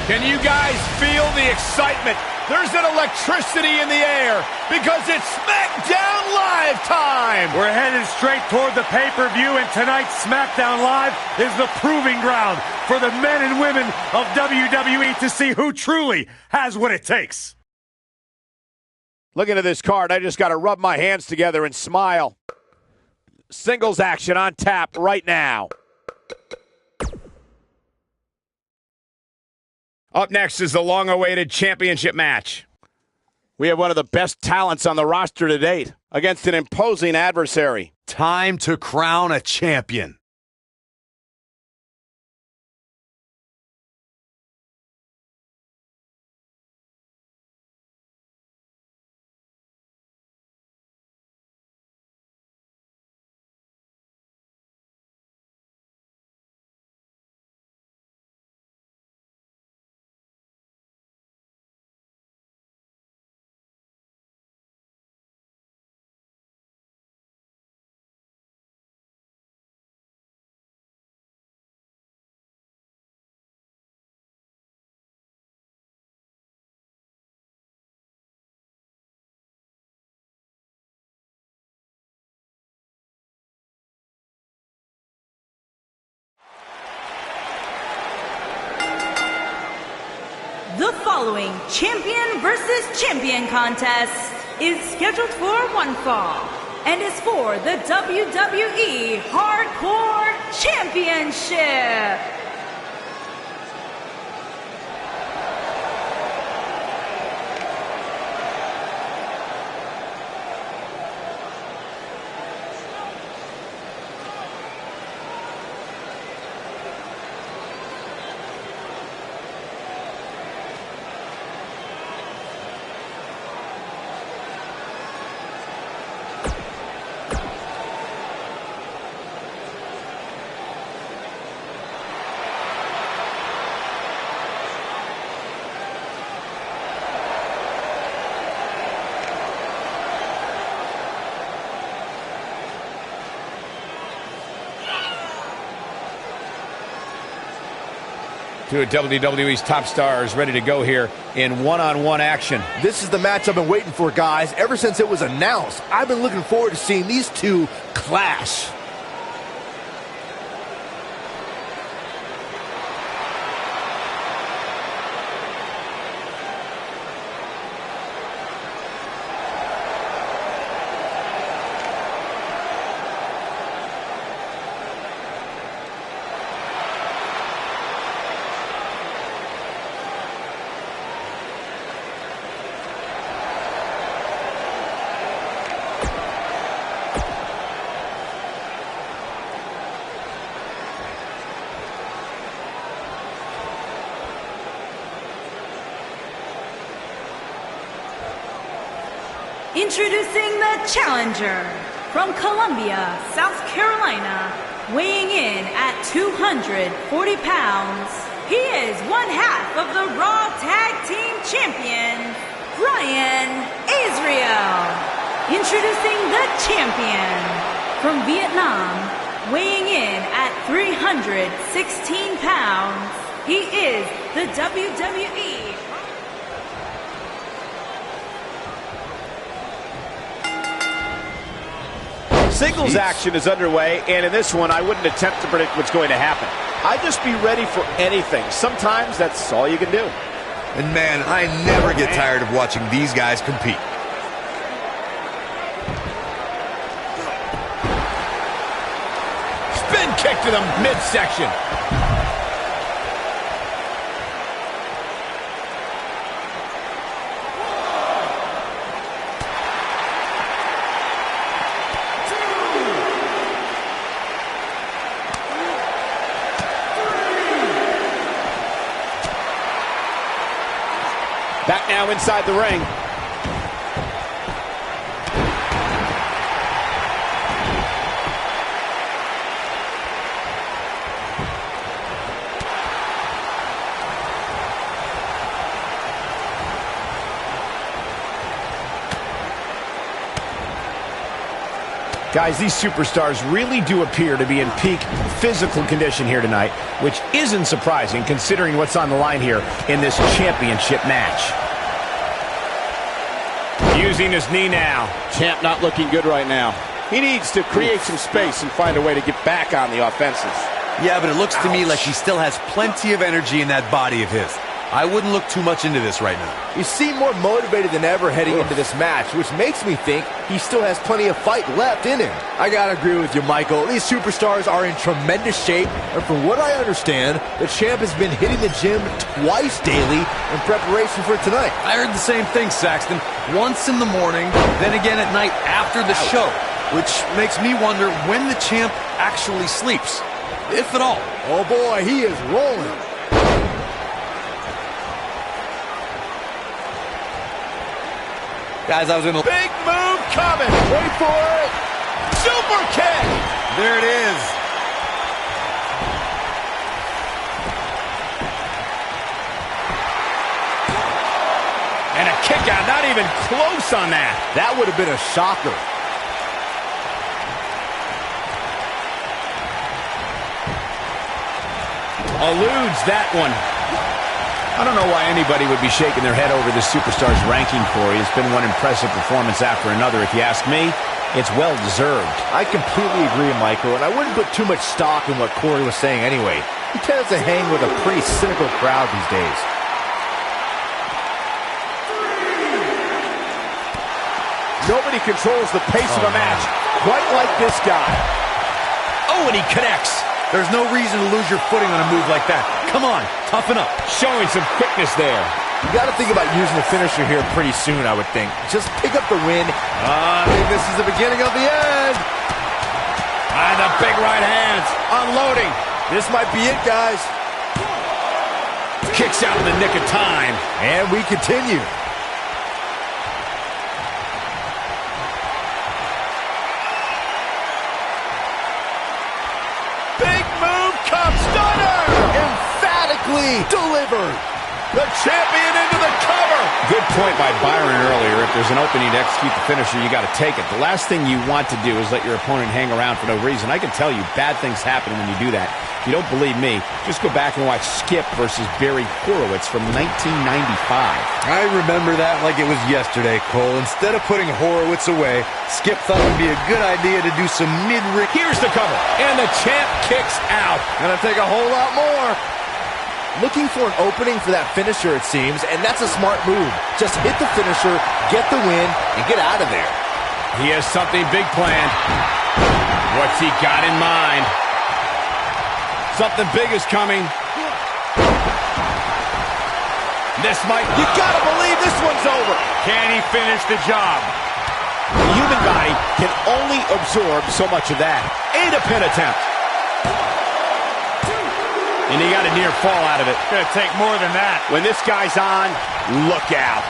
Can you guys feel the excitement? There's an electricity in the air because it's SmackDown Live time! We're headed straight toward the pay-per-view, and tonight's SmackDown Live is the proving ground for the men and women of WWE to see who truly has what it takes. Looking at this card, I just got to rub my hands together and smile. Singles action on tap right now. Up next is the long-awaited championship match. We have one of the best talents on the roster to date against an imposing adversary. Time to crown a champion. The following champion versus champion contest is scheduled for one fall and is for the WWE Hardcore Championship. Two of WWE's top stars ready to go here in one-on-one action. This is the match I've been waiting for, guys. Ever since it was announced, I've been looking forward to seeing these two clash. Introducing the challenger from Columbia, South Carolina, weighing in at 240 pounds. He is one half of the Raw Tag Team Champion, Brian Israel. Introducing the champion from Vietnam, weighing in at 316 pounds. He is the WWE Singles action is underway, and in this one, I wouldn't attempt to predict what's going to happen. I'd just be ready for anything. Sometimes that's all you can do. And man, I never get tired of watching these guys compete. Spin kick to the midsection. Back now inside the ring. Guys, these superstars really do appear to be in peak physical condition here tonight, which isn't surprising considering what's on the line here in this championship match. Using his knee now. Champ not looking good right now. He needs to create some space and find a way to get back on the offensive. Yeah, but it looks to me like he still has plenty of energy in that body of his. I wouldn't look too much into this right now. You seem more motivated than ever heading into this match, which makes me think he still has plenty of fight left in him. I gotta agree with you, Michael. These superstars are in tremendous shape, and from what I understand, the champ has been hitting the gym twice daily in preparation for tonight. I heard the same thing, Saxton. Once in the morning, then again at night after the show, which makes me wonder when the champ actually sleeps, if at all. Oh boy, he is rolling. Guys, I was in a Big move coming. Wait for it. Super kick. There it is. And a kick out, not even close on that. That would have been a shocker. Eludes that one. I don't know why anybody would be shaking their head over this superstar's ranking, Corey. It's been one impressive performance after another. If you ask me, it's well-deserved. I completely agree, Michael, and I wouldn't put too much stock in what Corey was saying anyway. He tends to hang with a pretty cynical crowd these days. Nobody controls the pace of a match quite like this guy. Oh, and he connects. There's no reason to lose your footing on a move like that. Come on, toughen up. Showing some quickness there. You got to think about using the finisher here pretty soon, I would think. Just pick up the win. I think this is the beginning of the end. And the big right hands. Unloading. This might be it, guys. Kicks out in the nick of time. And we continue. Big move comes. Stunner! Emphatically delivered. The champion into the cover. Good point by Byron earlier. If there's an opening to execute the finisher, you got to take it. The last thing you want to do is let your opponent hang around for no reason. I can tell you bad things happen when you do that. If you don't believe me, just go back and watch Skip versus Barry Horowitz from 1995. I remember that like it was yesterday, Cole. Instead of putting Horowitz away, Skip thought it would be a good idea to do some mid-ring. Here's the cover, and the champ kicks out. Gonna take a whole lot more. Looking for an opening for that finisher, it seems, and that's a smart move. Just hit the finisher, get the win, and get out of there. He has something big planned. What's he got in mind? Something big is coming. This might... You gotta believe this one's over. Can he finish the job? The human body can only absorb so much of that. And a pin attempt. And he got a near fall out of it. Gonna take more than that. When this guy's on, look out.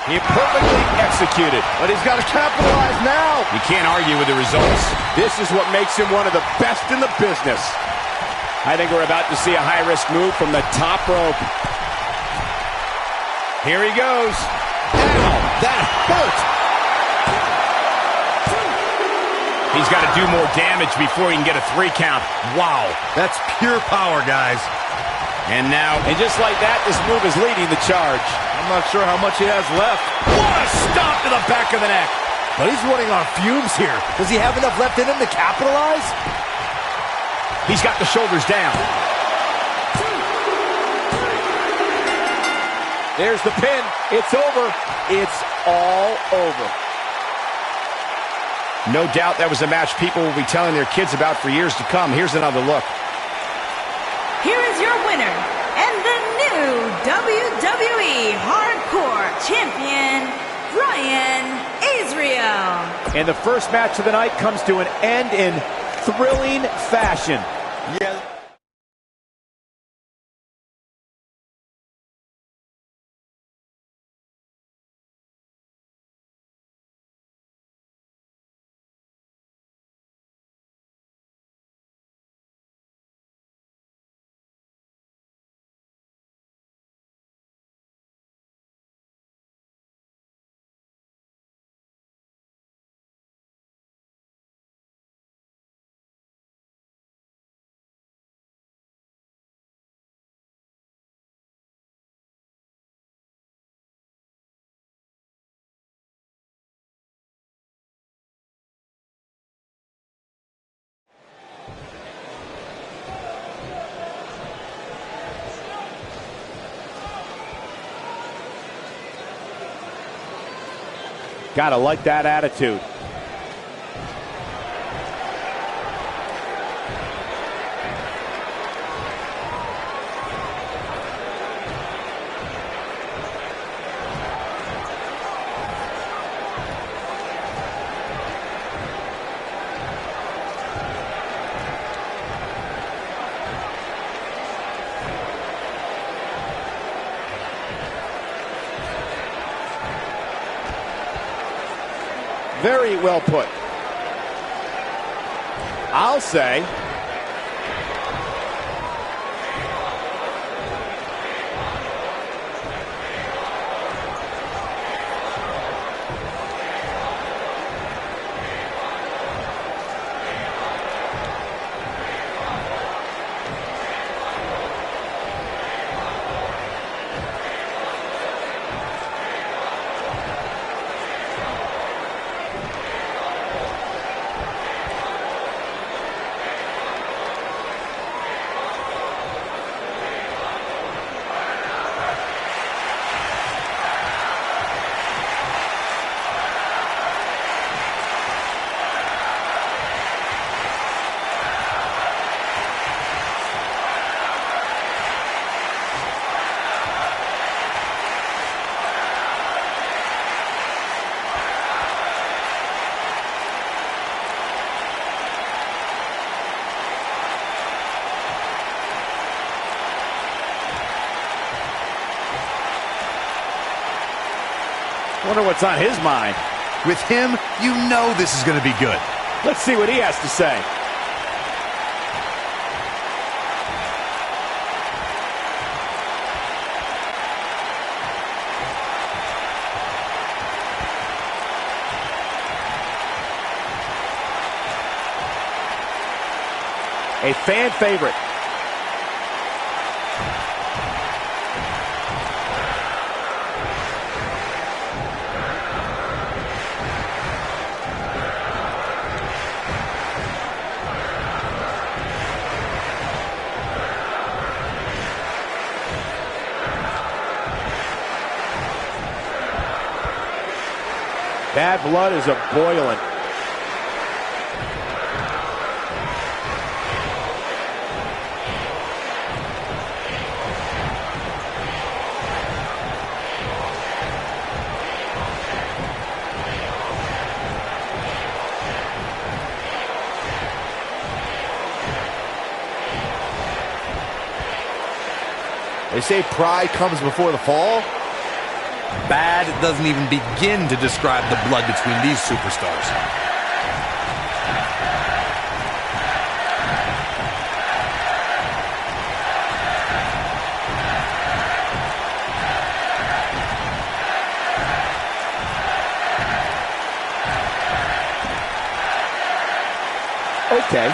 He perfectly executed. But he's got to capitalize now. You can't argue with the results. This is what makes him one of the best in the business. I think we're about to see a high-risk move from the top rope. Here he goes. Ow, that hurt. He's got to do more damage before he can get a 3 count. Wow. That's pure power, guys. And now, and just like that, this move is leading the charge. I'm not sure how much he has left. What a stop to the back of the neck. But he's running on fumes here. Does he have enough left in him to capitalize? He's got the shoulders down. There's the pin. It's over. It's all over. No doubt that was a match people will be telling their kids about for years to come. Here's another look. Here is your winner, and the new WWE Hardcore Champion, Brian Israel. And the first match of the night comes to an end in thrilling fashion. Yeah. Gotta like that attitude. Very well put. I'll say. Wonder what's on his mind. With him, you know this is going to be good. Let's see what he has to say. A fan favorite. Bad blood is a-boiling. They say pride comes before the fall. Bad doesn't even begin to describe the blood between these superstars. Okay.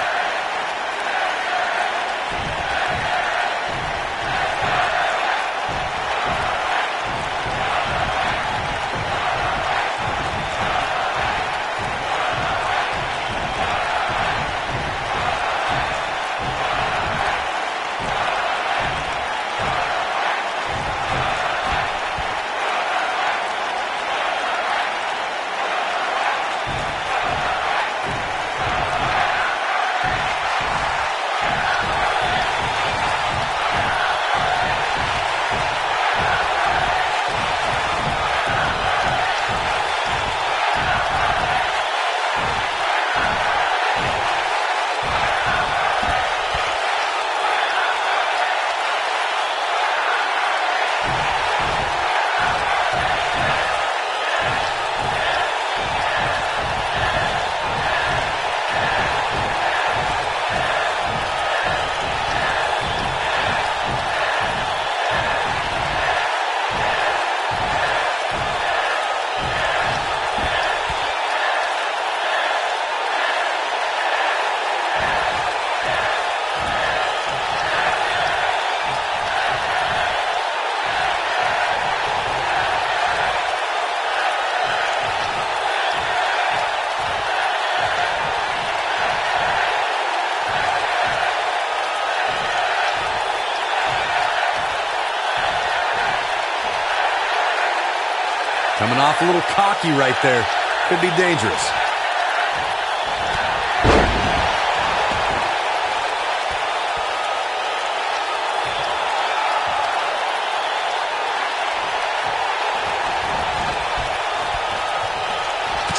Coming off a little cocky right there. Could be dangerous.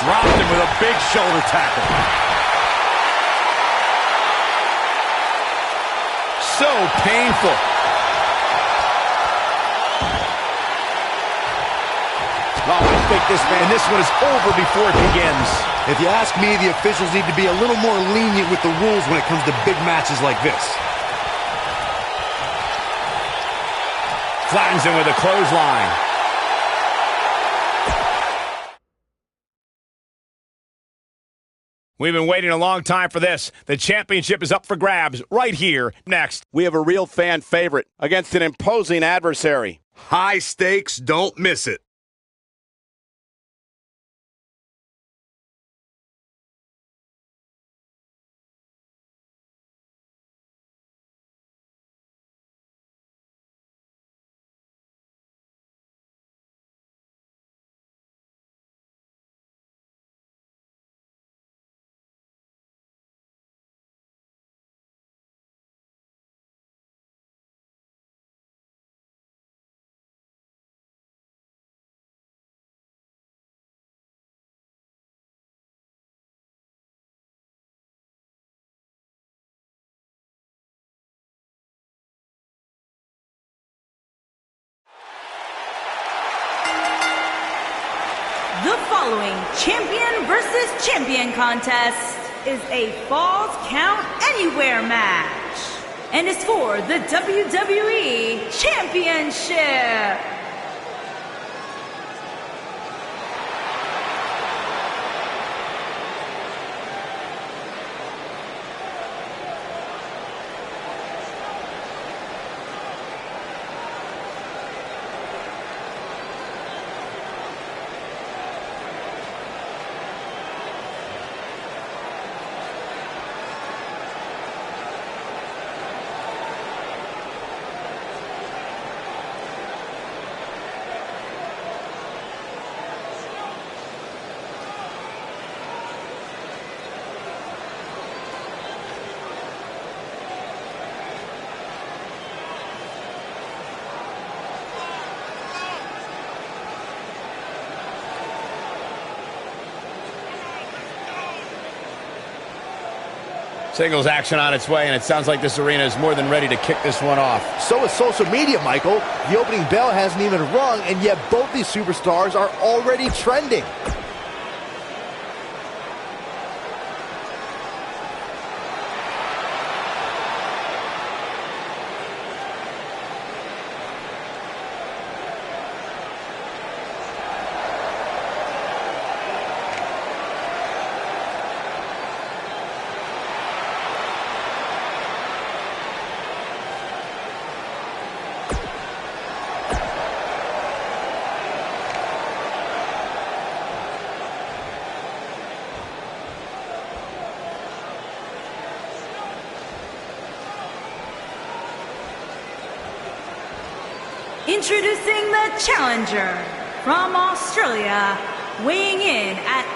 Dropped him with a big shoulder tackle. So painful. Oh, I think this one is over before it begins. If you ask me, the officials need to be a little more lenient with the rules when it comes to big matches like this. Flattens him with a clothesline. We've been waiting a long time for this. The championship is up for grabs right here, next. We have a real fan favorite against an imposing adversary. High stakes, don't miss it. The following champion versus champion contest is a Falls Count Anywhere match and is for the WWE Championship. Singles action on its way, and it sounds like this arena is more than ready to kick this one off. So is social media, Michael. The opening bell hasn't even rung, and yet both these superstars are already trending. Introducing the challenger from Australia, weighing in at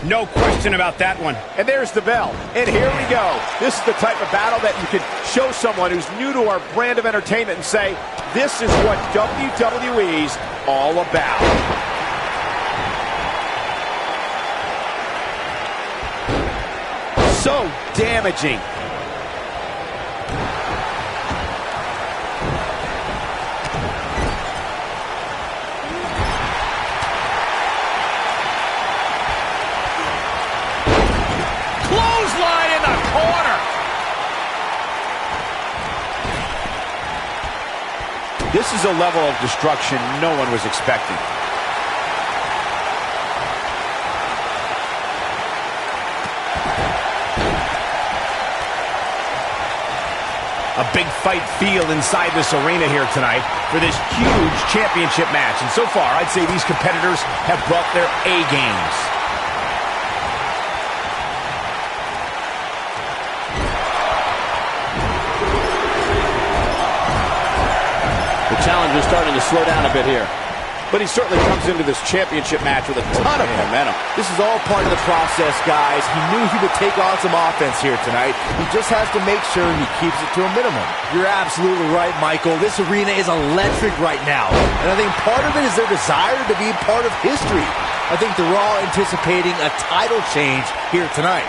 no question about that one. And there's the bell. And here we go. This is the type of battle that you can show someone who's new to our brand of entertainment and say, this is what WWE's all about. So damaging. Clothesline in the corner. This is a level of destruction no one was expecting. A big fight feel inside this arena here tonight for this huge championship match. And so far, I'd say these competitors have brought their A games. Challenger's starting to slow down a bit here. But he certainly comes into this championship match with a ton of momentum. This is all part of the process, guys. He knew he would take on some offense here tonight. He just has to make sure he keeps it to a minimum. You're absolutely right, Michael. This arena is electric right now. And I think part of it is their desire to be part of history. I think they're all anticipating a title change here tonight.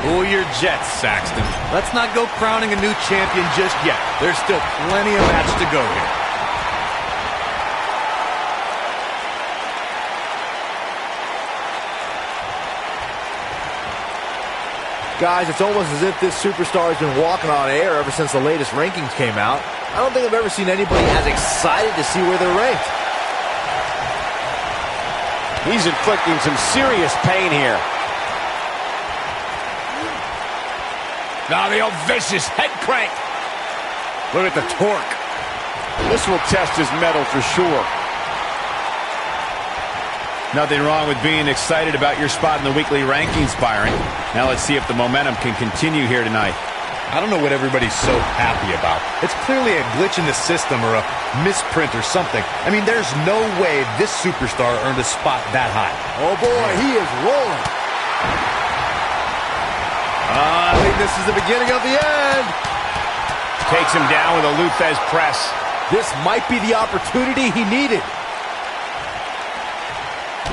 Cool your jets, Saxton. Let's not go crowning a new champion just yet. There's still plenty of match to go here. Guys, it's almost as if this superstar has been walking on air ever since the latest rankings came out. I don't think I've ever seen anybody as excited to see where they're ranked. He's inflicting some serious pain here. Now the old vicious head crank. Look at the torque. This will test his mettle for sure. Nothing wrong with being excited about your spot in the weekly rankings, Byron. Now let's see if the momentum can continue here tonight. I don't know what everybody's so happy about. It's clearly a glitch in the system or a misprint or something. I mean, there's no way this superstar earned a spot that high. Oh boy, he is rolling. I think this is the beginning of the end. Takes him down with a Luthez press. This might be the opportunity he needed.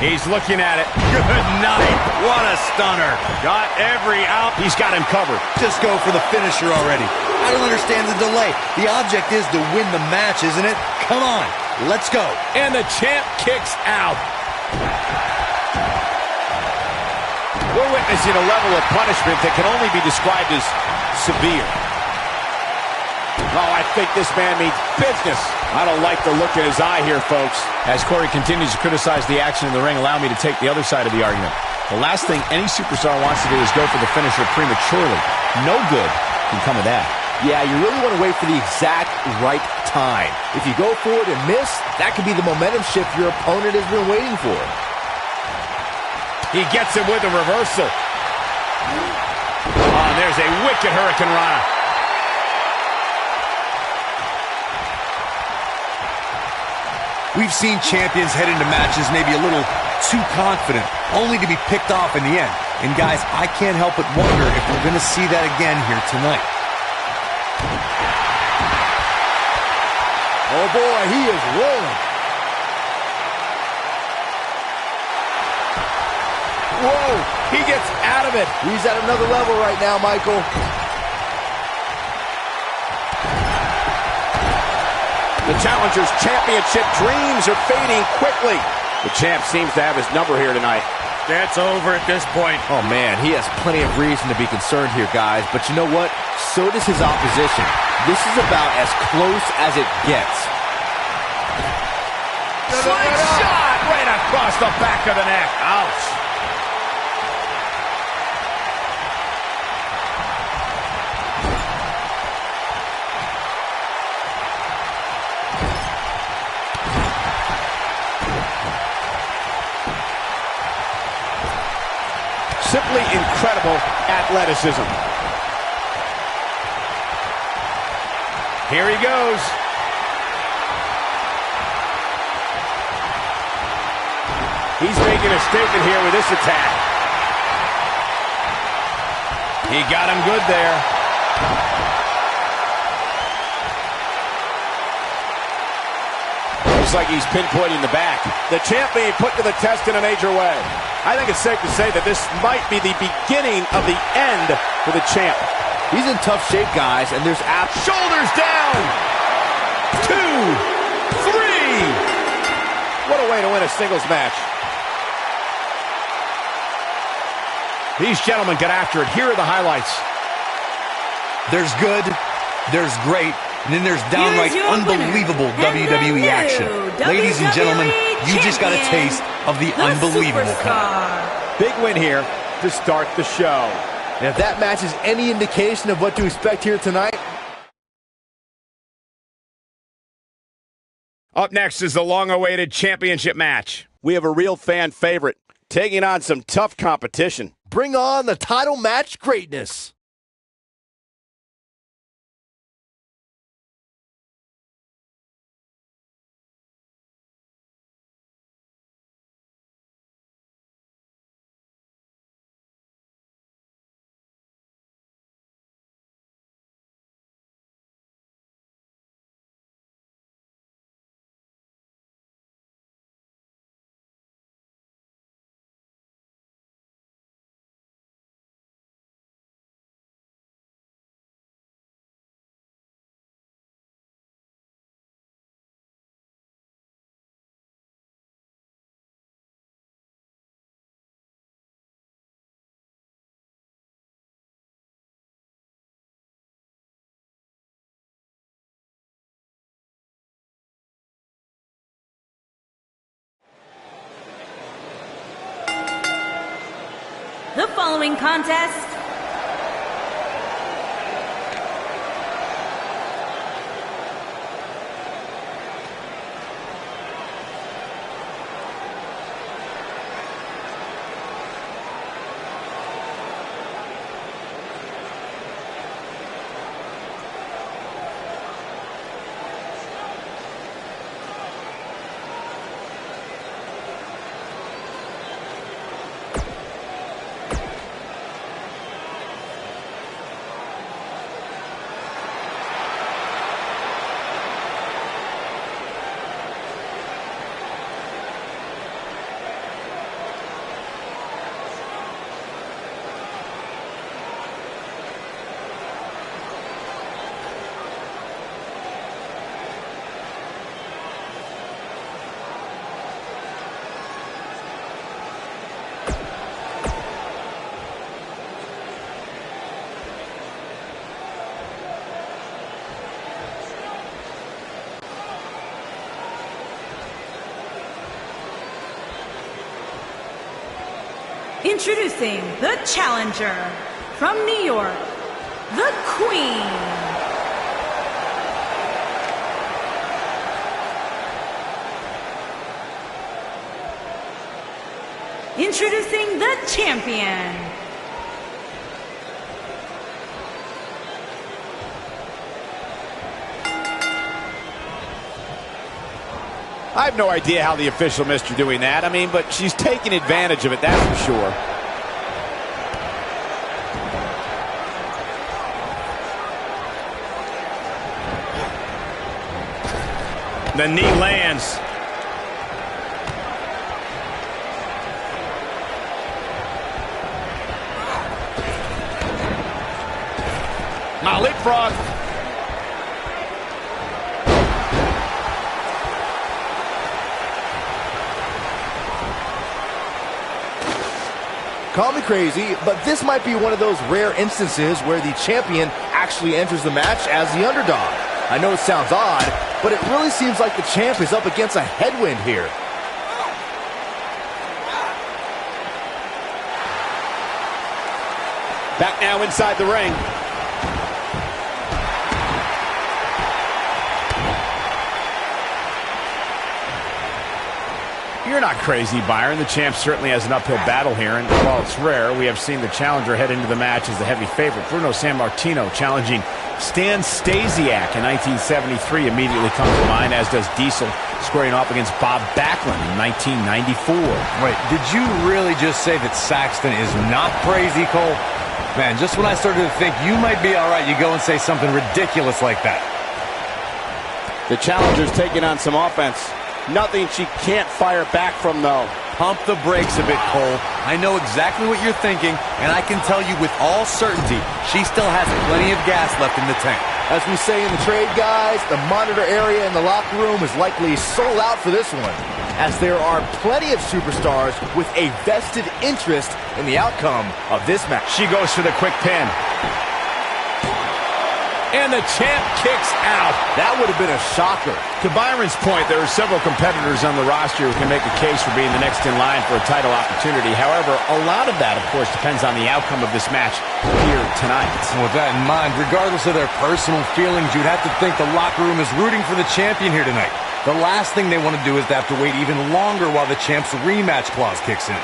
He's looking at it. Good night. What a stunner. Got every out. He's got him covered. Just go for the finisher already. I don't understand the delay. The object is to win the match, isn't it? Come on, let's go. And the champ kicks out. We're witnessing a level of punishment that can only be described as severe. Oh, I think this man means business. I don't like the look in his eye here, folks. As Corey continues to criticize the action in the ring, allow me to take the other side of the argument. The last thing any superstar wants to do is go for the finisher prematurely. No good can come of that. Yeah, you really want to wait for the exact right time. If you go for it and miss, that could be the momentum shift your opponent has been waiting for. He gets him with a reversal. Oh, and there's a wicked Hurricane Rana. We've seen champions head into matches maybe a little too confident, only to be picked off in the end. And guys, I can't help but wonder if we're going to see that again here tonight. Oh boy, he is rolling. Whoa, he gets out of it. He's at another level right now, Michael. The challenger's championship dreams are fading quickly. The champ seems to have his number here tonight. That's over at this point. Oh man, he has plenty of reason to be concerned here, guys. But you know what? So does his opposition. This is about as close as it gets. Slingshot right across the back of the neck. Ouch. Simply incredible athleticism. Here he goes. He's making a statement here with this attack. He got him good there. Looks like he's pinpointing the back. The champ being put to the test in a major way. I think it's safe to say that this might be the beginning of the end for the champ. He's in tough shape, guys, and there's Shoulders down. 2, 3. What a way to win a singles match. These gentlemen get after it. Here are the highlights. There's good, there's great, and then there's downright unbelievable WWE action. Ladies and gentlemen, you just got a taste of the unbelievable kind. Big win here to start the show. And if that match is any indication of what to expect here tonight. Up next is the long-awaited championship match. We have a real fan favorite taking on some tough competition. Bring on the title match greatness. the following contest Introducing the challenger from New York, the Queen. Introducing the champion. I have no idea how the official missed her doing that. I mean, but she's taking advantage of it, that's for sure. The knee lands. Now leapfrog. Call me crazy, but this might be one of those rare instances where the champion actually enters the match as the underdog. I know it sounds odd, but it really seems like the champ is up against a headwind here. Back now inside the ring. You're not crazy, Byron. The champ certainly has an uphill battle here, and while it's rare, we have seen the challenger head into the match as the heavy favorite. Bruno Sammartino challenging Stan Stasiak in 1973 immediately comes to mind, as does Diesel squaring off against Bob Backlund in 1994. Wait, did you really just say that Saxton is not crazy, Cole? Man, just when I started to think you might be all right, you go and say something ridiculous like that. The challenger's taking on some offense. Nothing she can't fire back from, though. Pump the brakes a bit, Cole. I know exactly what you're thinking, and I can tell you with all certainty, she still has plenty of gas left in the tank. As we say in the trade, guys, the monitor area in the locker room is likely sold out for this one, as there are plenty of superstars with a vested interest in the outcome of this match. She goes for the quick pin. And the champ kicks out. That would have been a shocker. To Byron's point, there are several competitors on the roster who can make a case for being the next in line for a title opportunity. However, a lot of that, of course, depends on the outcome of this match here tonight. And with that in mind, regardless of their personal feelings, you'd have to think the locker room is rooting for the champion here tonight. The last thing they want to do is to have to wait even longer while the champ's rematch clause kicks in.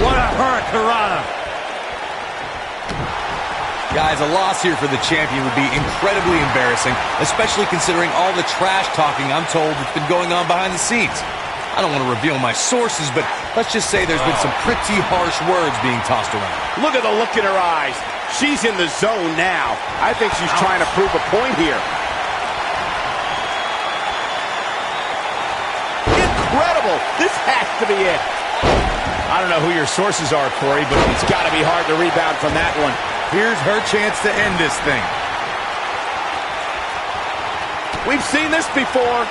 What a hurricanrana. Guys, a loss here for the champion would be incredibly embarrassing, especially considering all the trash talking I'm told that's been going on behind the scenes. I don't want to reveal my sources, but let's just say there's been some pretty harsh words being tossed around. Look at the look in her eyes. She's in the zone now. I think she's trying to prove a point here. Incredible. This has to be it. I don't know who your sources are, Corey, but It's got to be hard to rebound from that one. Here's her chance to end this thing. We've seen this before.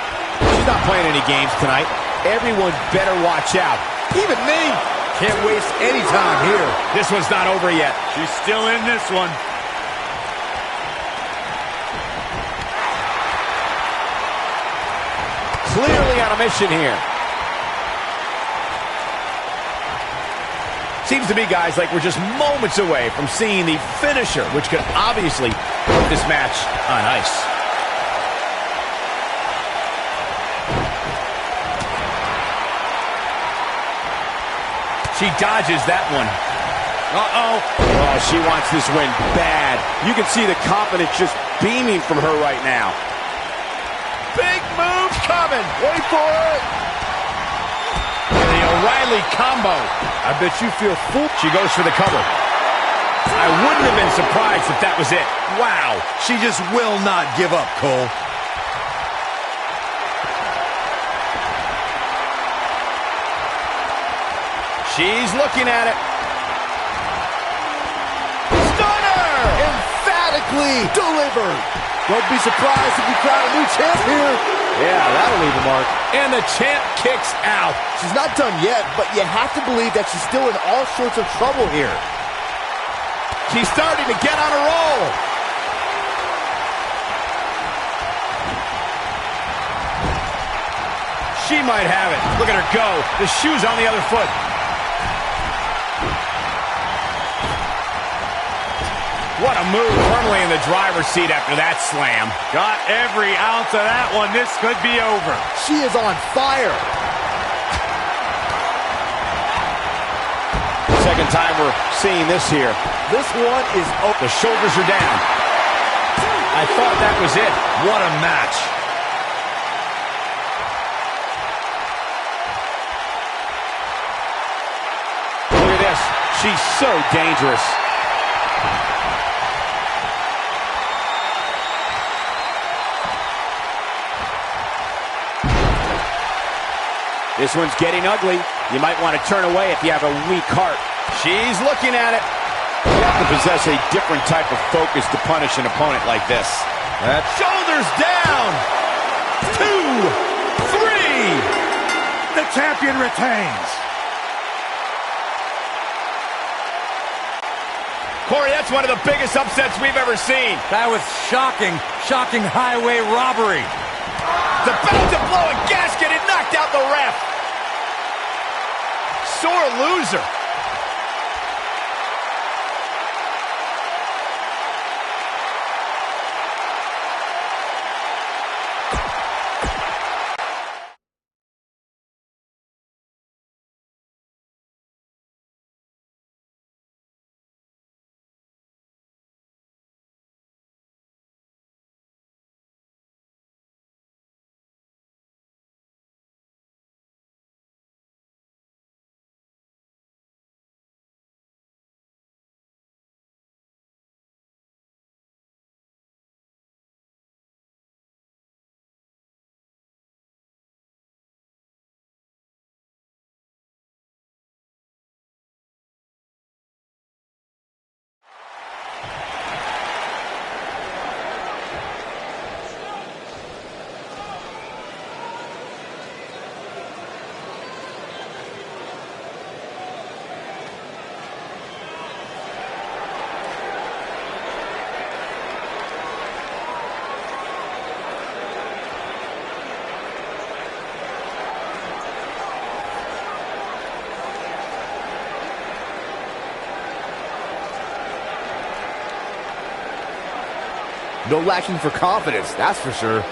she's not playing any games tonight. Everyone better watch out. Even me. Can't waste any time here. This one's not over yet. She's still in this one. clearly on a mission here. Seems to me, guys, like we're just moments away from seeing the finisher, which could obviously put this match on ice. She dodges that one. Uh-oh. Oh, she wants this win bad. You can see the confidence just beaming from her right now. Big move coming. Wait for it. The O'Reilly combo. I bet you feel full. She goes for the cover. I wouldn't have been surprised if that was it. Wow, she just will not give up, Cole. She's looking at it. Stunner! Emphatically delivered. Don't be surprised if you crown a new champ here. Yeah, that'll leave a mark. And the champ kicks out. She's not done yet, but you have to believe that she's still in all sorts of trouble here. She's starting to get on a roll. She might have it. Look at her go. The shoe's on the other foot. What a move, firmly in the driver's seat after that slam. Got every ounce of that one. This could be over. She is on fire. Second time we're seeing this here. This one is over. The shoulders are down. I thought that was it. What a match. Look at this. She's so dangerous. This one's getting ugly. You might want to turn away if you have a weak heart. She's looking at it. You have to possess a different type of focus to punish an opponent like this. Shoulders down. 2, 3. The champion retains. Corey, that's one of the biggest upsets we've ever seen. That was shocking, shocking highway robbery. It's about to blow a gasket and knocked out the ref. Sore loser. No lacking for confidence, that's for sure.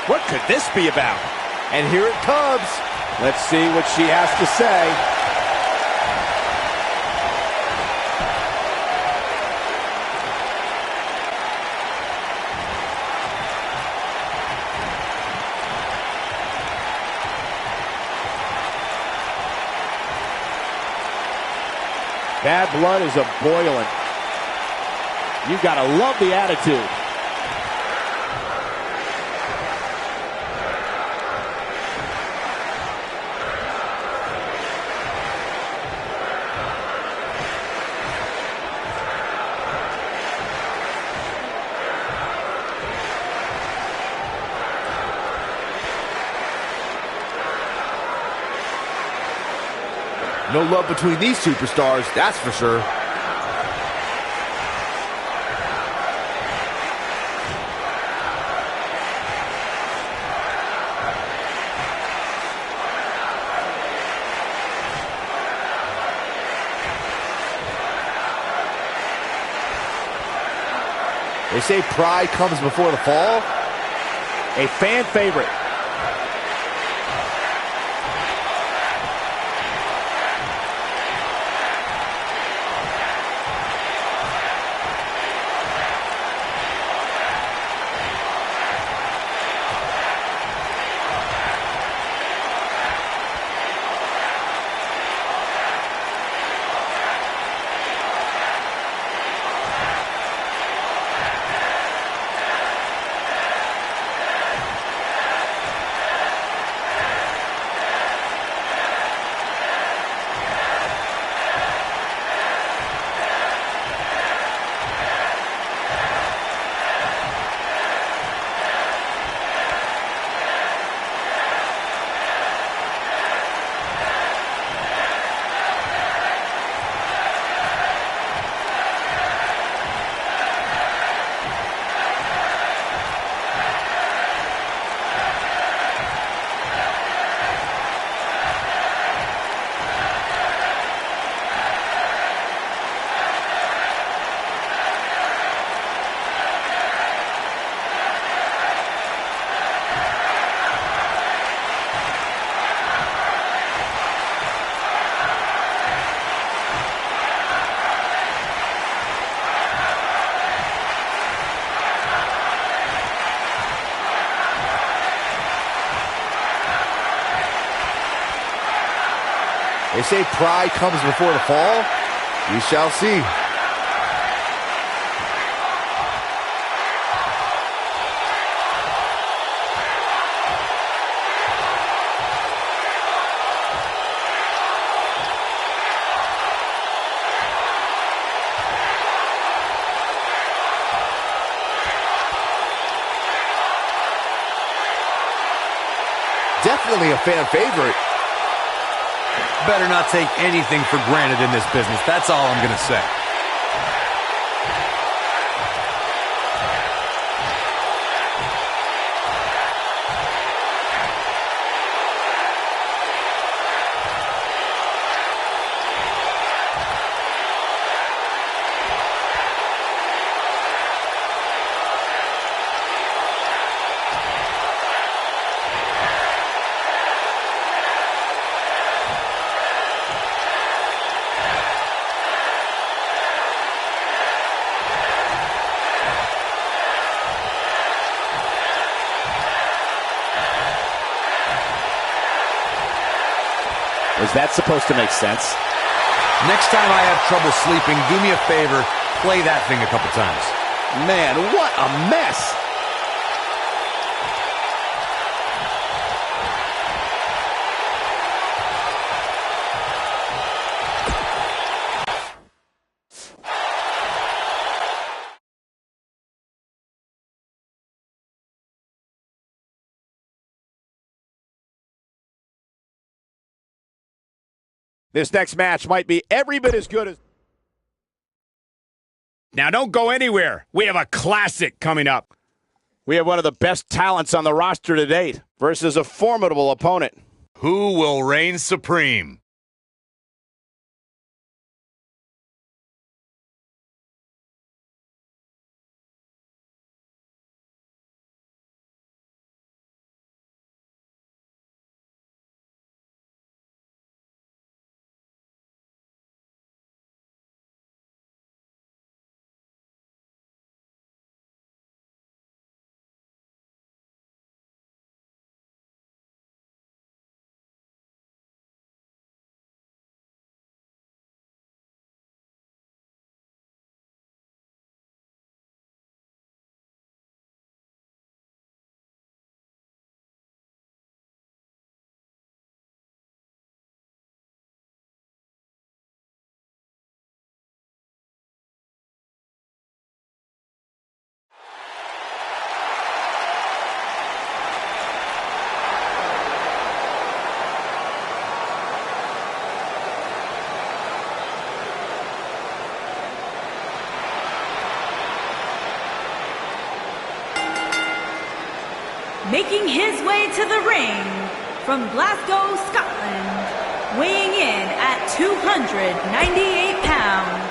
What could this be about? And here it comes. Let's see what she has to say. Bad blood is a-boiling. You gotta love the attitude. No love between these superstars, that's for sure. They say pride comes before the fall. A fan favorite. They say pride comes before the fall. We shall see. Definitely a fan favorite. Better not take anything for granted in this business. That's all I'm going to say. Was that supposed to make sense? Next time I have trouble sleeping, do me a favor, play that thing a couple times. Man, what a mess! This next match might be every bit as good as... Now don't go anywhere. We have a classic coming up. We have one of the best talents on the roster to date versus a formidable opponent. Who will reign supreme? Making his way to the ring from Glasgow, Scotland, weighing in at 298 pounds.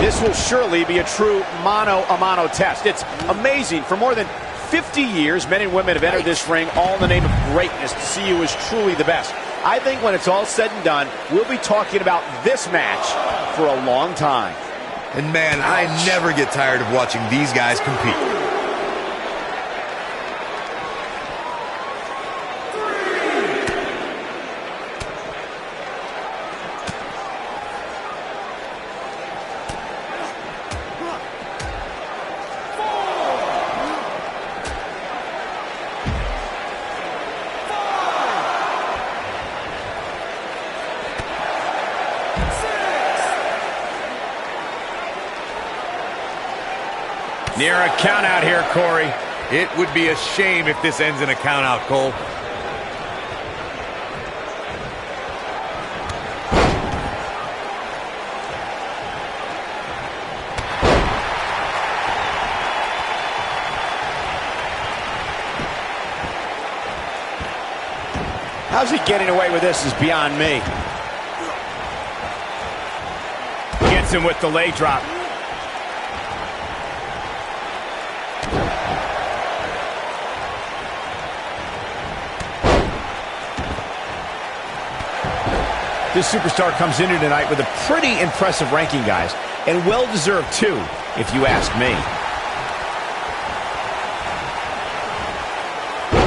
This will surely be a true mano-a-mano test. It's amazing. For more than 50 years, men and women have entered this ring all in the name of greatness to see who is truly the best. I think when it's all said and done, we'll be talking about this match for a long time. And man, I never get tired of watching these guys compete. Near a count out here, Corey. It would be a shame if this ends in a count out, Cole. How's he getting away with this is beyond me. Gets him with the leg drop. This superstar comes into tonight with a pretty impressive ranking, guys, and well-deserved, too, if you ask me.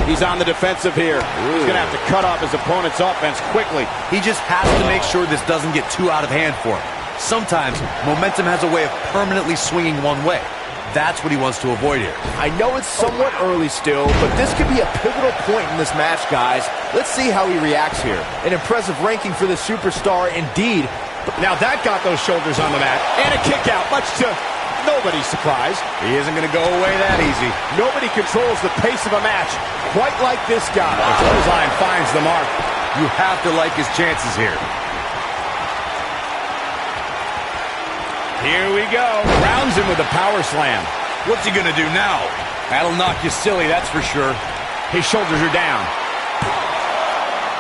He's on the defensive here. He's going to have to cut off his opponent's offense quickly. He just has to make sure this doesn't get too out of hand for him. Sometimes momentum has a way of permanently swinging one way. That's what he wants to avoid here. I know it's somewhat early still, but this could be a pivotal point in this match, guys. Let's see how he reacts here. An impressive ranking for the superstar indeed. Now that got those shoulders on the mat. And a kick out, much to nobody's surprise. He isn't going to go away that easy. Nobody controls the pace of a match quite like this guy. The clothesline finds the mark. You have to like his chances here. Here we go. Rounds him with a power slam. What's he gonna do now? That'll knock you silly, that's for sure. His shoulders are down.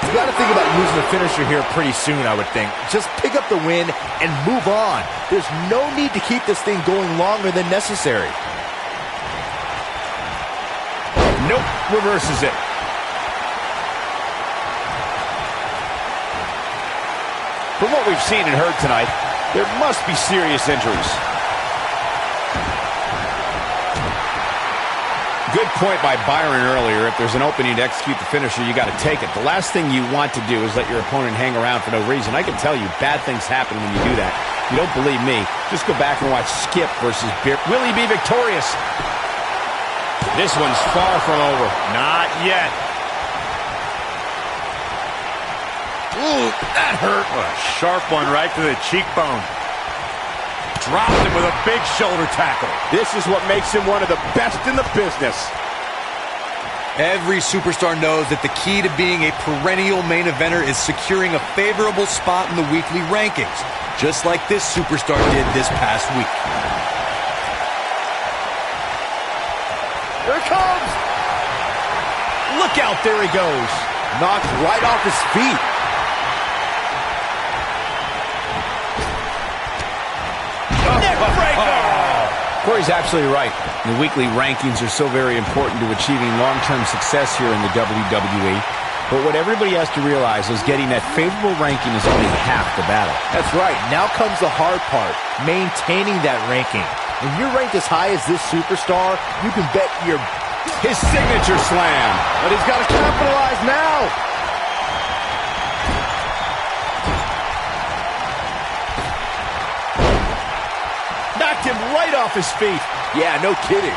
You got to think about using the finisher here pretty soon, I would think. Just pick up the win and move on. There's no need to keep this thing going longer than necessary. Nope, reverses it. From what we've seen and heard tonight, there must be serious injuries. Good point by Byron earlier. If there's an opening to execute the finisher, you got to take it. The last thing you want to do is let your opponent hang around for no reason. I can tell you, bad things happen when you do that. If you don't believe me, just go back and watch Skip versus Beer. Will he be victorious? This one's far from over. Not yet. Ooh, that hurt. A sharp one right to the cheekbone. Dropped him with a big shoulder tackle. This is what makes him one of the best in the business. Every superstar knows that the key to being a perennial main eventer is securing a favorable spot in the weekly rankings, just like this superstar did this past week. Here it comes! Look out, there he goes. Knocked right off his feet. Corey's absolutely right. The weekly rankings are so very important to achieving long-term success here in the WWE. But what everybody has to realize is getting that favorable ranking is only half the battle. That's right. Now comes the hard part, maintaining that ranking. When you're ranked as high as this superstar, you can bet your... His signature slam. But he's got to capitalize now. Knocked him right off his feet. Yeah, no kidding.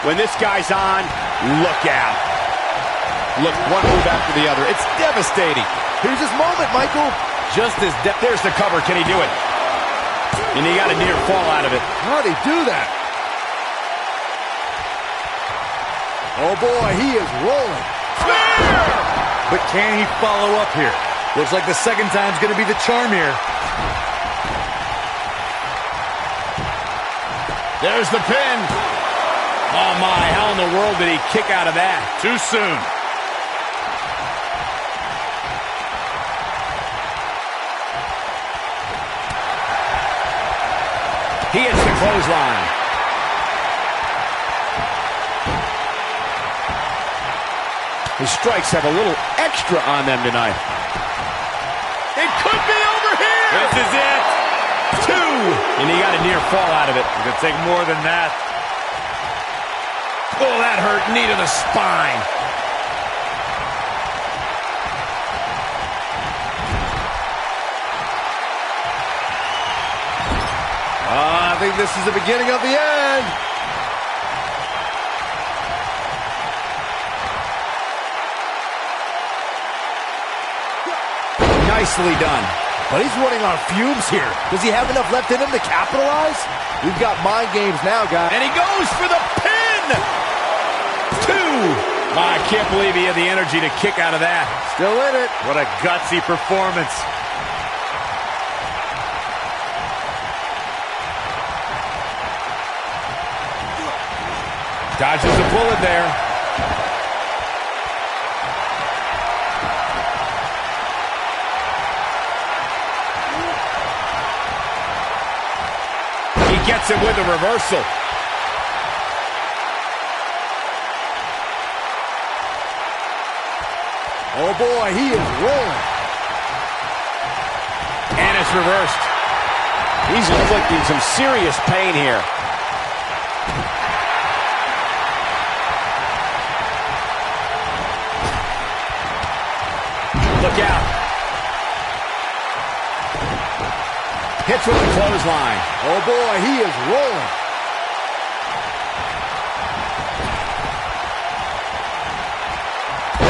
When this guy's on, look out. Look, one move after the other. It's devastating. Here's his moment, Michael. Just as there's the cover. Can he do it? And he got a near fall out of it. How'd he do that? Oh, boy, he is rolling. But can he follow up here? Looks like the second time's going to be the charm here. There's the pin. Oh, my. How in the world did he kick out of that? Too soon. He hits the clothesline. His strikes have a little extra on them tonight. It could be over here. This is it. 2. And he got a near fall out of it. It could take more than that. Oh, that hurt. Knee to the spine. I think this is the beginning of the end. Nicely done. But he's running on fumes here. Does he have enough left in him to capitalize? We've got mind games now, guys. And he goes for the pin. 2. I can't believe he had the energy to kick out of that. Still in it. What a gutsy performance. Dodges a bullet there. He gets it with a reversal. Oh, boy, he is rolling. And it's reversed. He's inflicting some serious pain here. Look out. Hits with the clothesline. Oh, boy, he is rolling.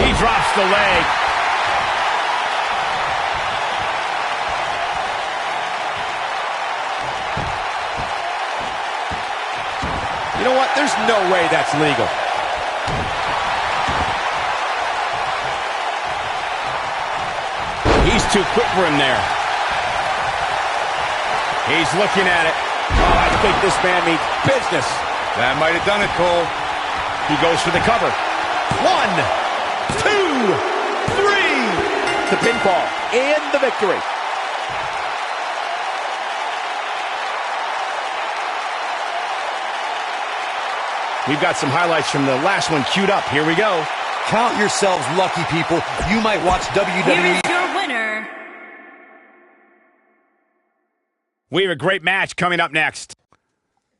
He drops the leg. You know what? There's no way that's legal. He's too quick for him there. He's looking at it. Oh, I think this man means business. That might have done it, Cole. He goes for the cover. 1, 2, 3. The pinfall and the victory. We've got some highlights from the last one queued up. Here we go. Count yourselves lucky, people. You might watch WWE. Here is your winner. We have a great match coming up next.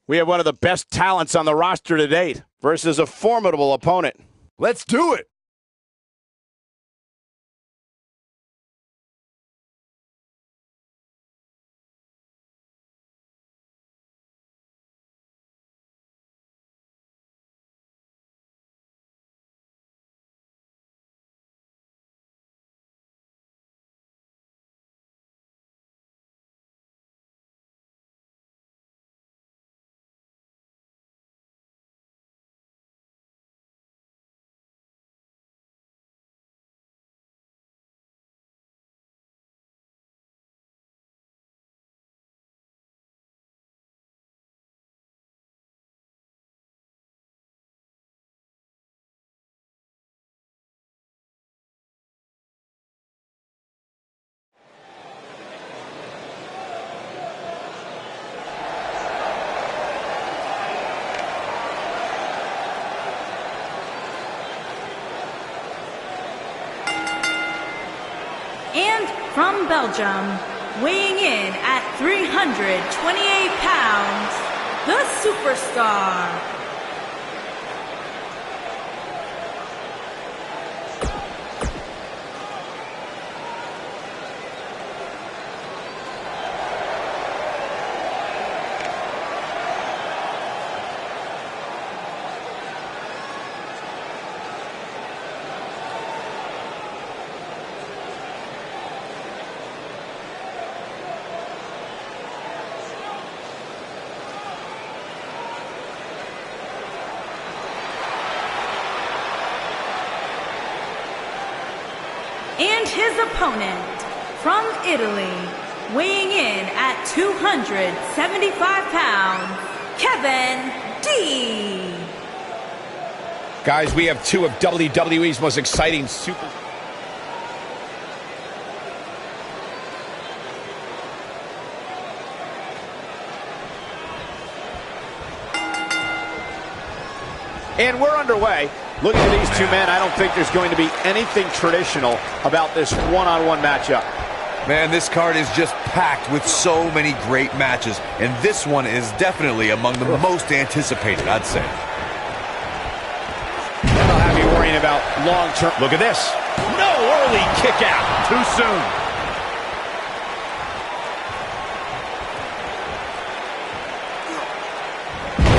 We have one of the best talents on the roster to date versus a formidable opponent. Let's do it. And from Belgium, weighing in at 328 pounds, the Superstar. And his opponent from Italy, weighing in at 275 pounds, Kevin D. Guys, we have two of WWE's most exciting super... And we're underway. Looking at these two men, I don't think there's going to be anything traditional about this one-on-one matchup. Man, this card is just packed with so many great matches, and this one is definitely among the most anticipated, I'd say. I'll have you worrying about long-term. Look at this. No early kick out. Too soon.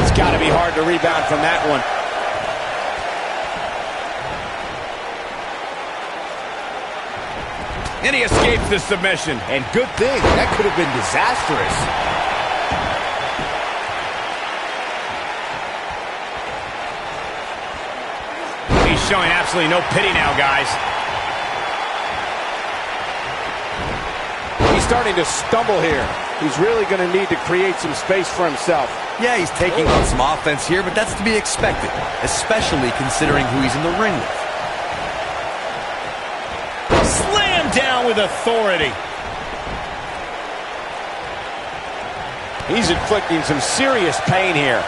It's got to be hard to rebound from that one. And he escapes the submission. And good thing. That could have been disastrous. He's showing absolutely no pity now, guys. He's starting to stumble here. He's really going to need to create some space for himself. Yeah, he's taking on some offense here, but that's to be expected, especially considering who he's in the ring with. Down with authority. He's inflicting some serious pain here.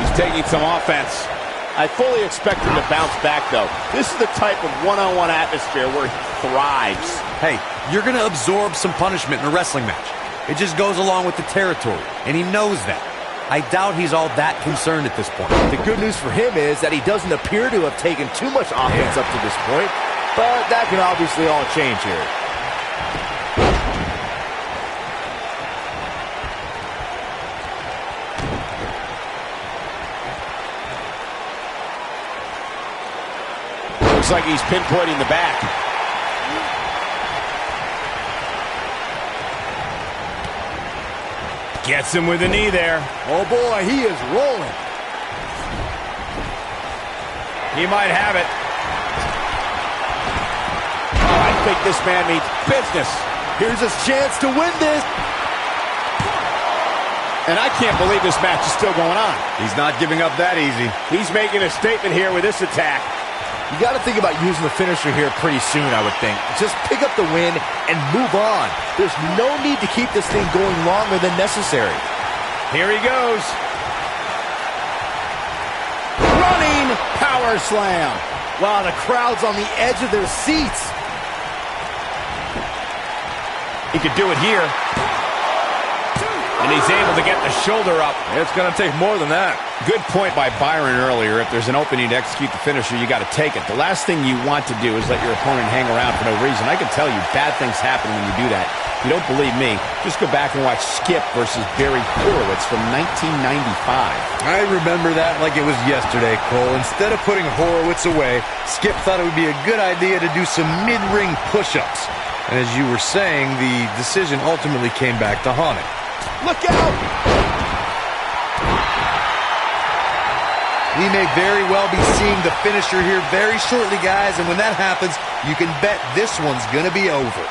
He's taking some offense. I fully expect him to bounce back, though. This is the type of one-on-one atmosphere where he thrives. Hey, you're going to absorb some punishment in a wrestling match. It just goes along with the territory, and he knows that. I doubt he's all that concerned at this point. The good news for him is that he doesn't appear to have taken too much offense up to this point, but that can obviously all change here. Looks like he's pinpointing the back. Gets him with a knee there. Oh boy, he is rolling. He might have it. Oh, I think this man means business. Here's his chance to win this. And I can't believe this match is still going on. He's not giving up that easy. He's making a statement here with this attack. You got to think about using the finisher here pretty soon, I would think. Just pick up the win and move on. There's no need to keep this thing going longer than necessary. Here he goes. Running power slam. Wow, the crowd's on the edge of their seats. He could do it here. And he's able to get the shoulder up. It's going to take more than that. Good point by Byron earlier. If there's an opening to execute the finisher, you got to take it. The last thing you want to do is let your opponent hang around for no reason. I can tell you bad things happen when you do that. If you don't believe me, just go back and watch Skip versus Barry Horowitz from 1995. I remember that like it was yesterday, Cole. Instead of putting Horowitz away, Skip thought it would be a good idea to do some mid-ring push-ups. And as you were saying, the decision ultimately came back to haunt him. Look out! We may very well be seeing the finisher here very shortly, guys, and when that happens, you can bet this one's going to be over.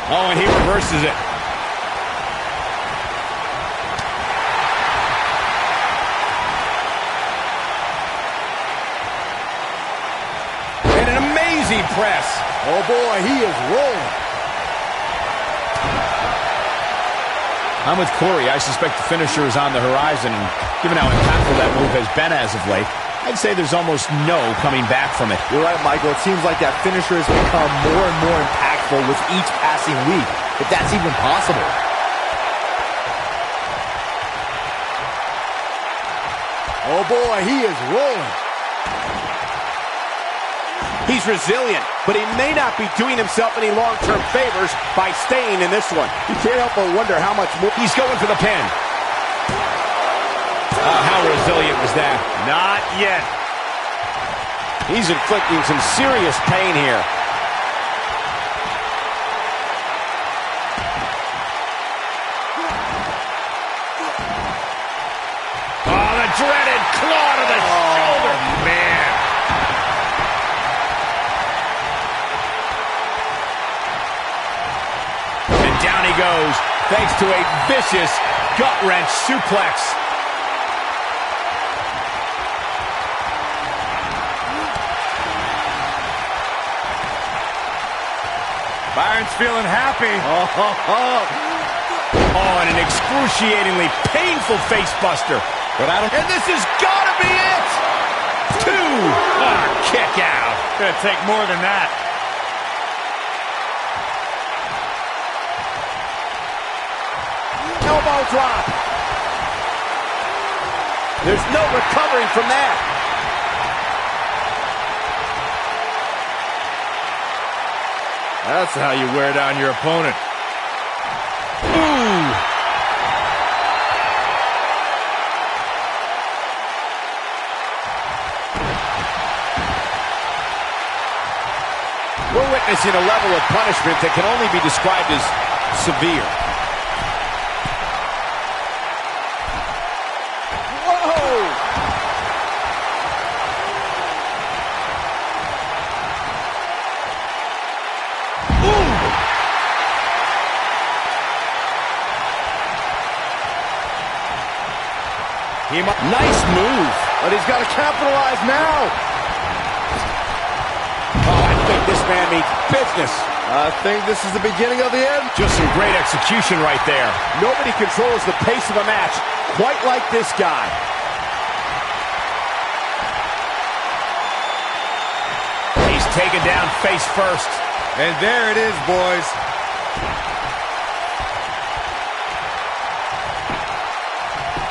Oh, and he reverses it. And an amazing press. Oh boy, he is rolling. I'm with Corey. I suspect the finisher is on the horizon, and given how impactful that move has been as of late, I'd say there's almost no coming back from it. You're right, Michael. It seems like that finisher has become more and more impactful with each passing week, if that's even possible. Oh boy, he is rolling. He's resilient, but he may not be doing himself any long-term favors by staying in this one. You can't help but wonder how much more. He's going for the pin. How resilient was that? Not yet. He's inflicting some serious pain here. Oh, the dreaded claw to the shoulder. Man. And down he goes, thanks to a vicious gut-wrench suplex. Byron's feeling happy. Oh, and an excruciatingly painful face buster. But I don't... And this has got to be it! 2! Kick out. Gonna take more than that. Elbow drop. There's no recovering from that. That's how you wear down your opponent. Ooh! We're witnessing a level of punishment that can only be described as severe. Nice move. But he's got to capitalize now. Oh, I think this man means business. I think this is the beginning of the end. Just some great execution right there. Nobody controls the pace of a match quite like this guy. He's taken down face first. And there it is, boys.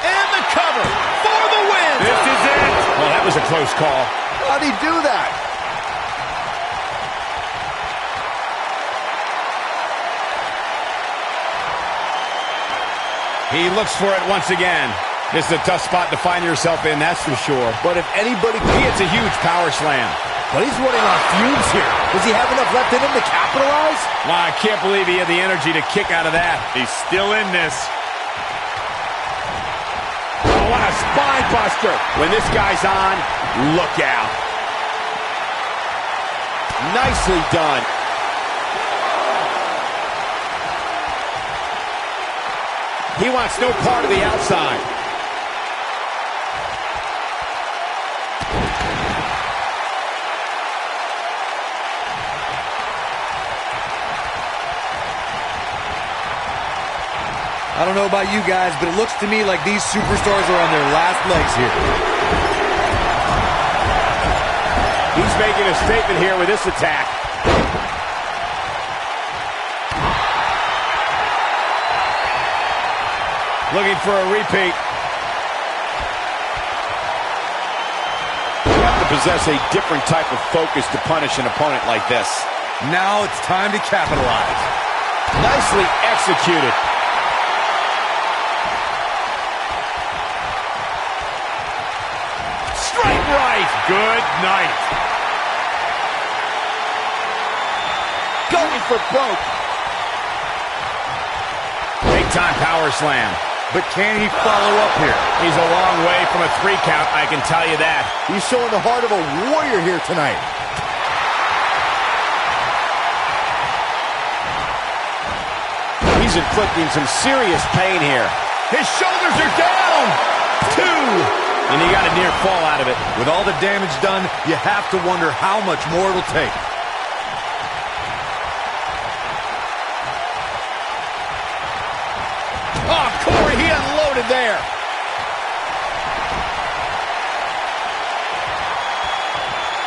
And the cover for the win. This is it. Well, that was a close call. How'd he do that? He looks for it once again. This is a tough spot to find yourself in, that's for sure. But if anybody... He hits a huge power slam. But he's running on fumes here. Does he have enough left in him to capitalize? Wow, I can't believe he had the energy to kick out of that. He's still in this. Oh, what a spine buster. When this guy's on, look out. Nicely done. He wants no part of the outside. I don't know about you guys, but it looks to me like these superstars are on their last legs here. He's making a statement here with this attack. Looking for a repeat. You have to possess a different type of focus to punish an opponent like this. Now it's time to capitalize. Nicely executed. Straight right. Good night. Going for broke. Big time power slam. But can he follow up here? He's a long way from a 3 count, I can tell you that. He's showing the heart of a warrior here tonight. He's inflicting some serious pain here. His shoulders are down. 2. And he got a near fall out of it. With all the damage done, you have to wonder how much more it'll take. Oh, Corey, he unloaded there.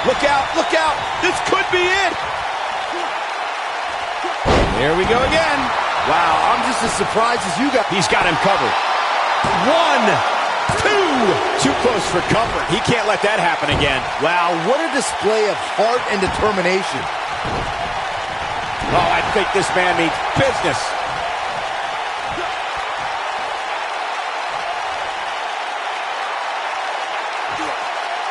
Look out, look out. This could be it. Here we go again. Wow, I'm just as surprised as you got. He's got him covered. 1, 2. Too close for comfort. He can't let that happen again. Wow, what a display of heart and determination. Oh, I think this man means business.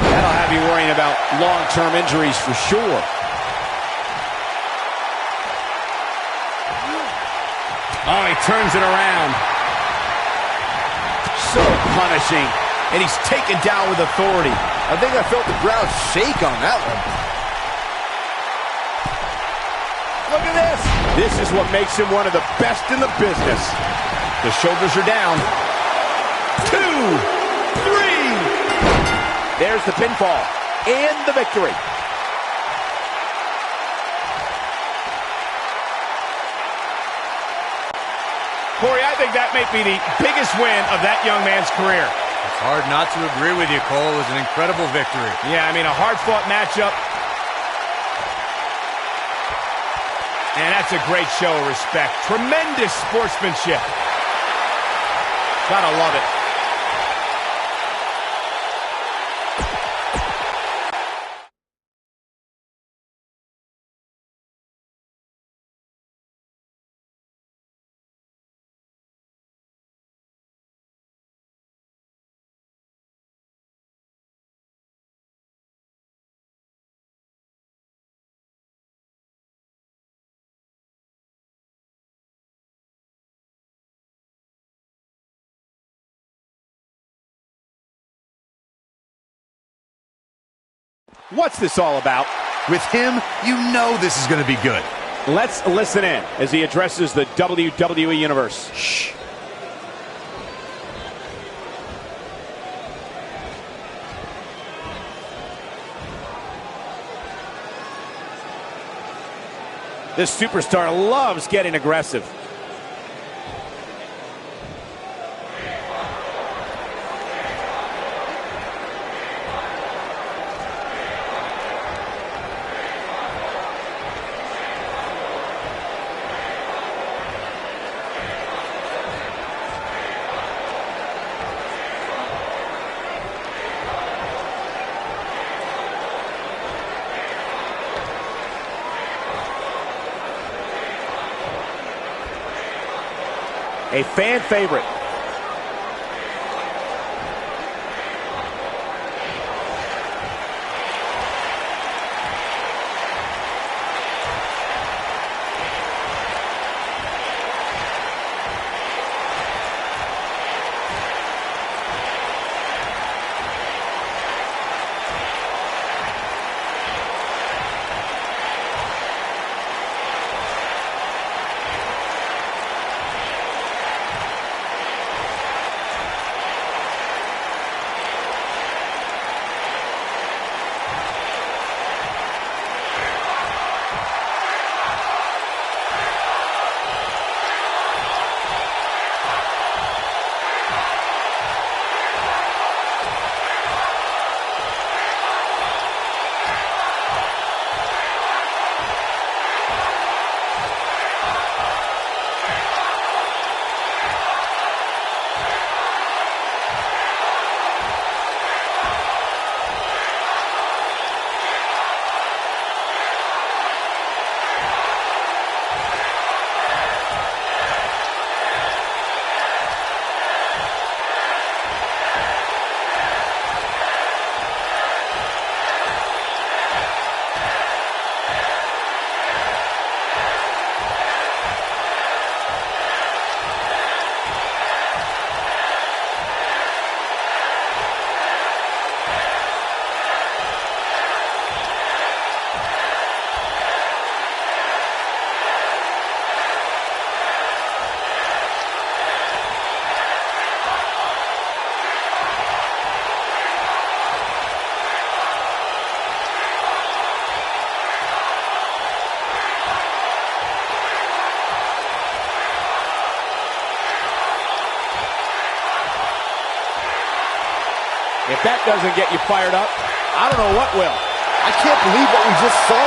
That'll have you worrying about long-term injuries for sure. Oh, he turns it around. So punishing. and he's taken down with authority. I think I felt the ground shake on that one. Look at this. This is what makes him one of the best in the business. The shoulders are down. 2, 3. There's the pinfall and the victory. Corey, I think that may be the biggest win of that young man's career. It's hard not to agree with you, Cole. It was an incredible victory. Yeah, I mean, a hard-fought matchup. And that's a great show of respect. Tremendous sportsmanship. Gotta love it. What's this all about? With him, you know this is going to be good. Let's listen in as he addresses the WWE Universe. Shh. This superstar loves getting aggressive. A fan favorite. If that doesn't get you fired up, I don't know what will. I can't believe what we just saw.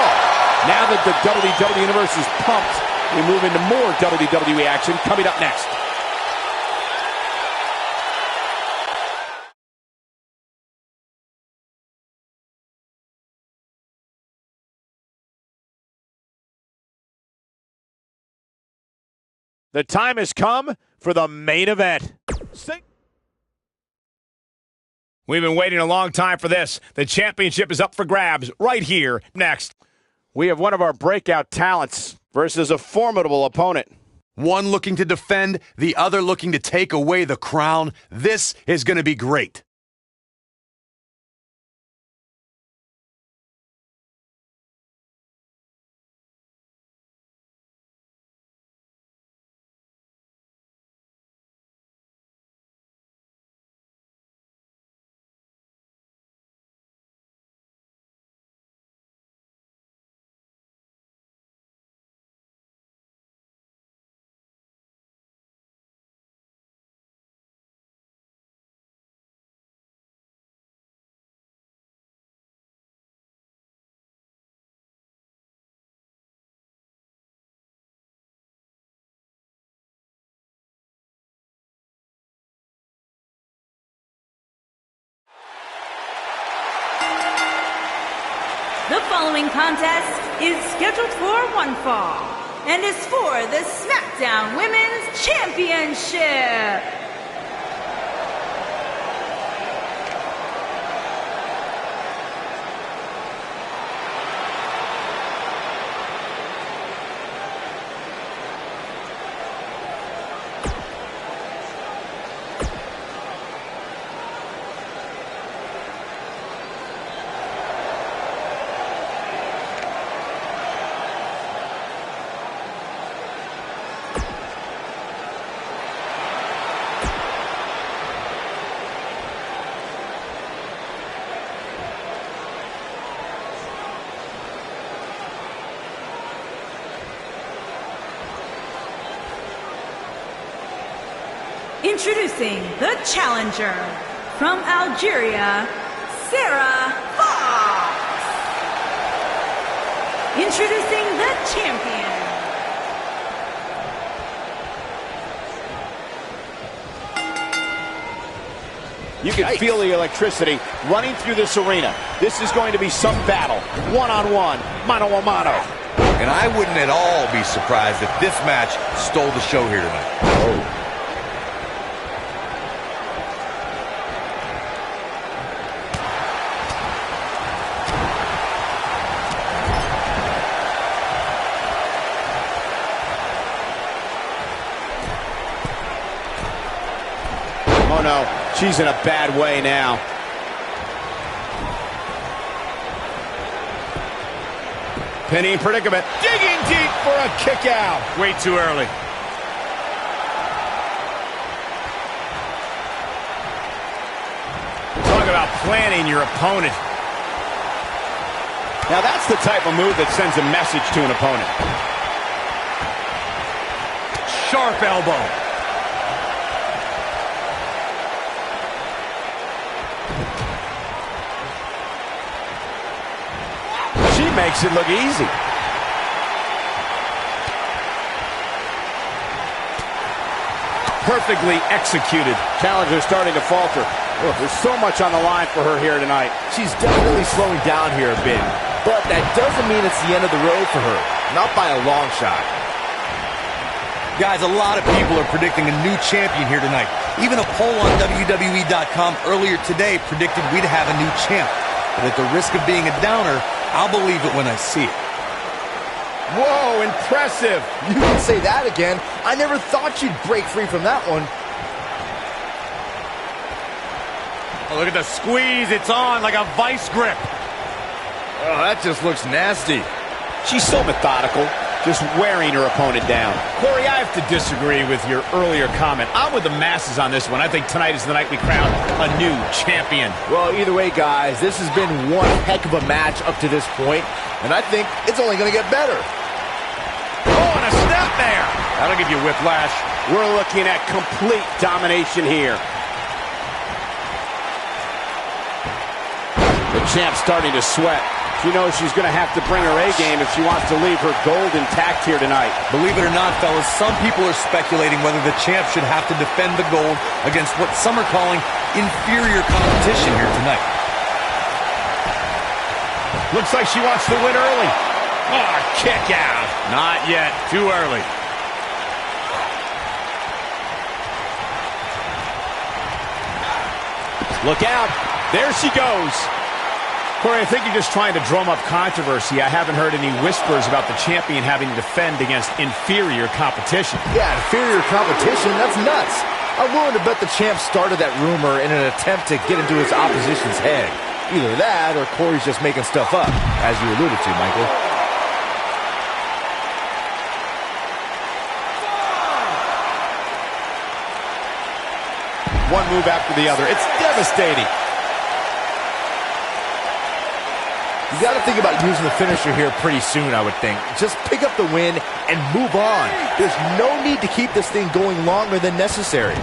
Now that the WWE Universe is pumped, we move into more WWE action coming up next. The time has come for the main event. We've been waiting a long time for this. The championship is up for grabs right here next. We have one of our breakout talents versus a formidable opponent. One looking to defend, the other looking to take away the crown. This is going to be great. The following contest is scheduled for one fall and is for the SmackDown Women's Championship. Introducing the challenger from Algeria, Sarah Fox. Introducing the champion. You can feel the electricity running through this arena. This is going to be some battle. One-on-one, mano-a-mano. And I wouldn't at all be surprised if this match stole the show here tonight. Oh. Oh no, she's in a bad way now. Penny in predicament, digging deep for a kick out. Way too early. Talk about planning your opponent. Now that's the type of move that sends a message to an opponent. Sharp elbow. She makes it look easy. Perfectly executed. Challenger starting to falter. Look, there's so much on the line for her here tonight. She's definitely slowing down here a bit, but that doesn't mean it's the end of the road for her. Not by a long shot. Guys, a lot of people are predicting a new champion here tonight. Even a poll on WWE.com earlier today predicted we'd have a new champ. But at the risk of being a downer, I'll believe it when I see it. Whoa, impressive. You can say that again. I never thought you'd break free from that one. Oh, look at the squeeze. It's on like a vice grip. Oh, that just looks nasty. She's so methodical, just wearing her opponent down. Corey, I have to disagree with your earlier comment. I'm with the masses on this one. I think tonight is the night we crown a new champion. Well, either way, guys, this has been one heck of a match up to this point, and I think it's only going to get better. Oh, and a snap there. That'll give you whiplash. We're looking at complete domination here. The champ's starting to sweat. She knows she's going to have to bring her A-game if she wants to leave her gold intact here tonight. Believe it or not, fellas, some people are speculating whether the champ should have to defend the gold against what some are calling inferior competition here tonight. Looks like she wants to win early. Oh, kick out. Not yet. Too early. Look out. There she goes. Corey, I think you're just trying to drum up controversy. I haven't heard any whispers about the champion having to defend against inferior competition. Yeah, inferior competition? That's nuts. I'm willing to bet the champ started that rumor in an attempt to get into his opposition's head. Either that or Corey's just making stuff up, as you alluded to, Michael. One move after the other. It's devastating. You got to think about using the finisher here pretty soon, I would think. Just pick up the win and move on. There's no need to keep this thing going longer than necessary.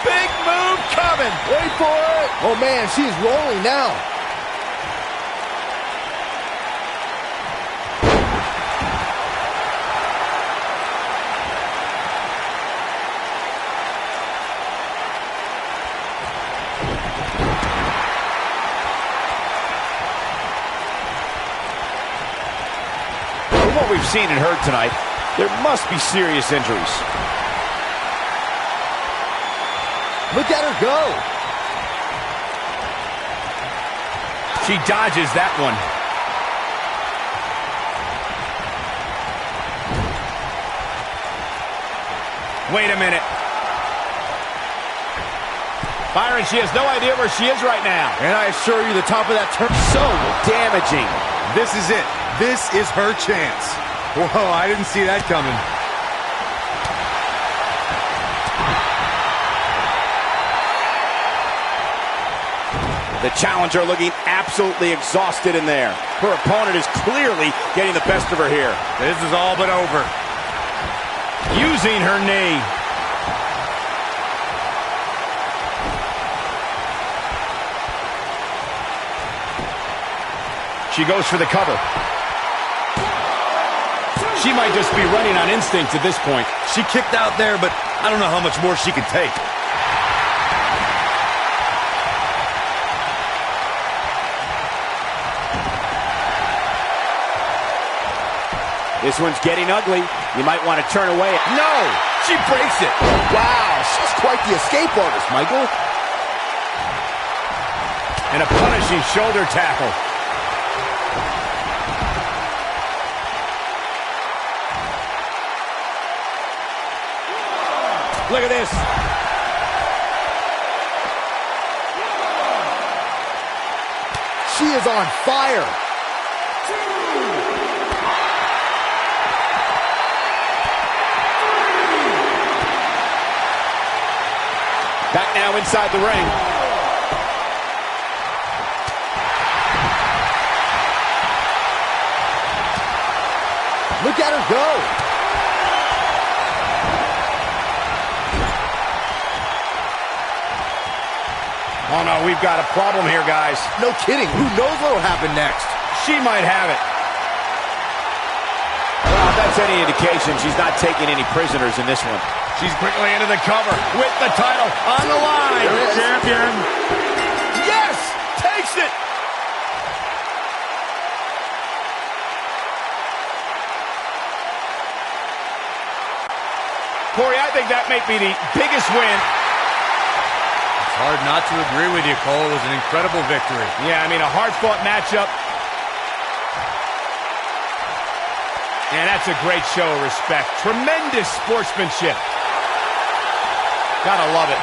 Big move coming. Wait for it. Oh, man, she's rolling now. we've seen and heard tonight, there must be serious injuries. Look at her go. She dodges that one. Wait a minute. Byron, she has no idea where she is right now. And I assure you, the top of that turn So damaging. This is it. This is her chance. Whoa, I didn't see that coming. The challenger looking absolutely exhausted in there. Her opponent is clearly getting the best of her here. This is all but over. Using her knee. She goes for the cover. She might just be running on instinct at this point. She kicked out there, but I don't know how much more she can take. This one's getting ugly. You might want to turn away. No! She breaks it. Wow, she's quite the escape artist, Michael. And a punishing shoulder tackle. Look at this. She is on fire. Back now inside the ring. Look at her go. Oh, no, we've got a problem here, guys. No kidding. Who knows what will happen next? She might have it. Well, if that's any indication, she's not taking any prisoners in this one. She's quickly into the cover with the title on the line. Champion. Yes! Takes it! Corey, I think that may be the biggest win. It's hard not to agree with you, Cole. It was an incredible victory. Yeah, I mean, a hard-fought matchup. And that's a great show of respect. Tremendous sportsmanship. Gotta love it.